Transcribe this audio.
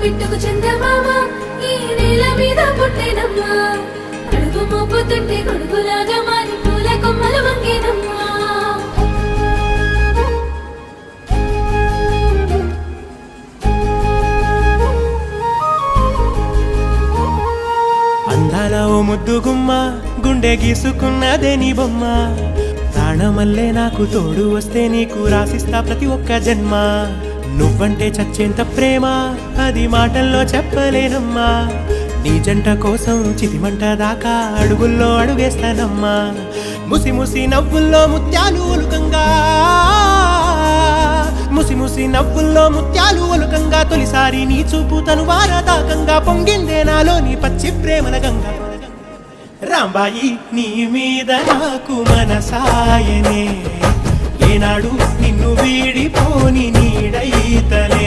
గిట్టుకు చందమామ ఈ నేల మీద పుట్టేనమ్మా అడుగు మోపుతుంటే గొడుగులాగా మారి పూల కొమ్మలు వంగేనమ్మా అందాల ఓ ముద్దు గుమ్మ గుండె గీసుకున్నదే నీ బొమ్మ ప్రాణమల్లే నాకు తోడు వస్తే నీకు రాసిస్తా ప్రతి ఒక్క జన్మ నువ్వంటే చచ్చేంత ప్రేమ అది మాటల్లో చెప్పలేనమ్మా నీ జంట కోసం చితిమంట దాకా అడుగుల్లో అడుగేస్తానమ్మా ముసి ముసి నవ్వుల్లో ముత్యాలు ఒలుకంగా ముసి ముసి నవ్వుల్లో ముత్యాలు ఒలుకంగా తొలిసారి నీ చూపు తను వారదాకంగా పొంగిందే నాలో నీ పచ్చి ప్రేమల గంగా రాంబాయి నీ మీద నాకు మనసాయనే ఏనాడు నిన్ను వీడిపోని నీడైతనే